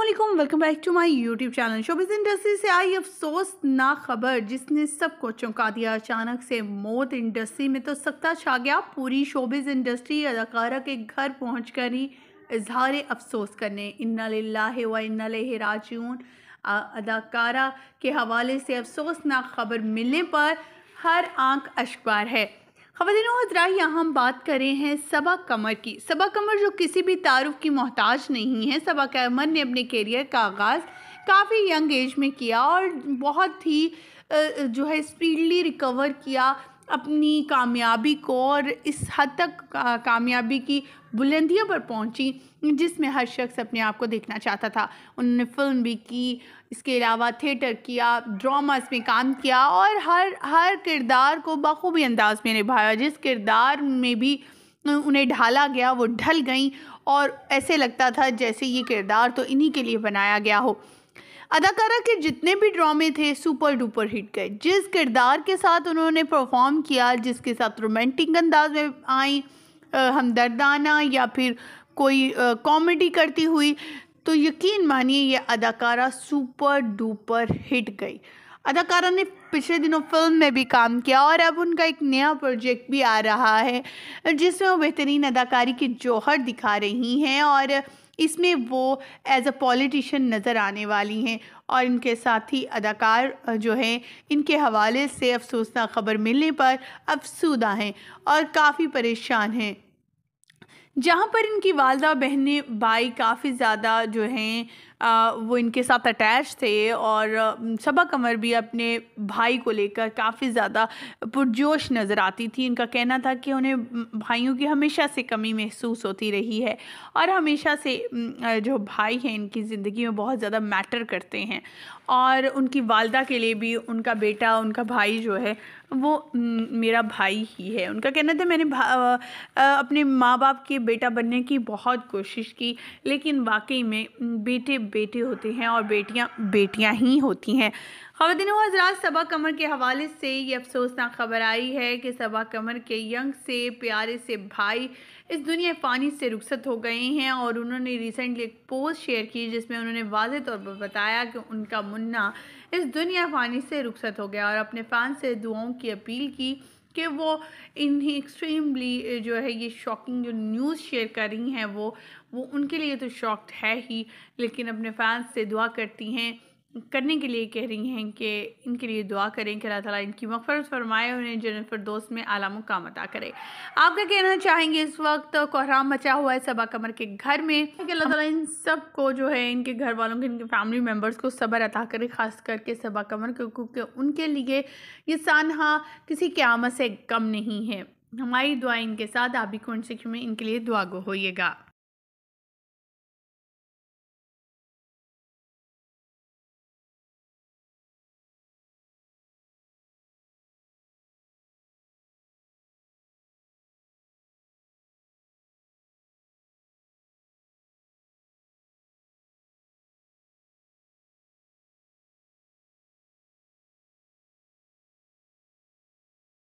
अस्सलामुअलैकुम, welcome back to my YouTube channel. Showbiz industry से आई अफसोसनाक खबर जिसने सबको चौंका दिया। अचानक से मौत इंडस्ट्री में तो सख्ता छा गया। पूरी शोबिज़ इंडस्ट्री अदाकारा के घर पहुंचकर ही इजहार अफसोस करने इन्ना लिल्लाहि व इन्ना इलैहि राजिऊन। अदाकारा के हवाले से अफसोसनाक खबर मिलने पर हर आंख अश्कबार है। ख़वातीन व हज़रात, यहाँ हम बात करें हैं सबा कमर की। सबा कमर जो किसी भी तारुफ की मोहताज नहीं है। सबा कमर ने अपने कैरियर का आगाज़ काफ़ी यंग एज में किया और बहुत ही जो है स्पीडली रिकवर किया अपनी कामयाबी को, और इस हद तक कामयाबी की बुलंदियों पर पहुंची जिसमें हर शख्स अपने आप को देखना चाहता था। उन्होंने फ़िल्म भी की, इसके अलावा थिएटर किया, ड्रामास में काम किया और हर किरदार को बखूबी अंदाज में निभाया। जिस किरदार में भी उन्हें ढाला गया वो ढल गई और ऐसे लगता था जैसे ये किरदार तो इन्हीं के लिए बनाया गया हो। अदाकारा के जितने भी ड्रामे थे सुपर डुपर हिट गए। जिस किरदार के साथ उन्होंने परफॉर्म किया, जिसके साथ रोमांटिक अंदाज में आई, हमदर्दाना या फिर कोई कॉमेडी करती हुई, तो यकीन मानिए ये अदाकारा सुपर डुपर हिट गई। अदाकारा ने पिछले दिनों फिल्म में भी काम किया और अब उनका एक नया प्रोजेक्ट भी आ रहा है जिसमें वो बेहतरीन अदाकारी की जौहर दिखा रही हैं और इसमें वो एज अ पॉलिटिशियन नज़र आने वाली हैं। और इनके साथ ही अदाकार जो हैं, इनके हवाले से अफसोसनाक खबर मिलने पर अफसुदा हैं और काफ़ी परेशान हैं। जहाँ पर इनकी वालदा बहनें भाई काफ़ी ज़्यादा जो हैं वो इनके साथ अटैच थे और सबा कमर भी अपने भाई को लेकर काफ़ी ज़्यादा पुरजोश नज़र आती थी। इनका कहना था कि उन्हें भाइयों की हमेशा से कमी महसूस होती रही है और हमेशा से जो भाई हैं इनकी ज़िंदगी में बहुत ज़्यादा मैटर करते हैं और उनकी वालदा के लिए भी उनका बेटा, उनका भाई जो है वो मेरा भाई ही है। उनका कहना था मैंने अपने माँ बाप के बेटा बनने की बहुत कोशिश की, लेकिन वाकई में बेटे बेटे होते हैं और बेटियां बेटियां ही होती हैं। ख़वातीन व हज़रात, सबा कमर के हवाले से ये अफसोसनाक खबर आई है कि सबा कमर के यंग से प्यारे से भाई इस दुनिया फ़ानी से रुखसत हो गए हैं और उन्होंने रिसेंटली एक पोस्ट शेयर की जिसमें उन्होंने वाज़ेह तौर पर बताया कि उनका मुन्ना इस दुनिया फ़ानी से रुखसत हो गया और अपने फ़ैन से दुआओं की अपील की कि वो इन्हीं एक्सट्रीमली जो है ये शॉकिंग जो न्यूज़ शेयर कर रही हैं वो उनके लिए तो शॉक्ड है ही, लेकिन अपने फैंस से दुआ करने के लिए कह रही हैं कि इनके लिए दुआ करें कि अल्लाह ताला इनकी मग़फ़िरत फरमाए, उन्हें जन्नत फ़िरदौस में आला मुक़ाम अता करे। आप क्या कहना चाहेंगे? इस वक्त कोहराम मचा हुआ है सबा कमर के घर में कि अल्लाह ताला इन सब को जो है इनके घर वालों को, इनके फैमिली मेम्बर्स को सब्र अता करे, ख़ास करके सबा कमर को, क्योंकि उनके लिए ये सानहा किसी क़यामत से कम नहीं है। हमारी दुआ इनके साथ। आप भी कमेंट सेक्शन में इनके लिए दुआ गो होइएगा।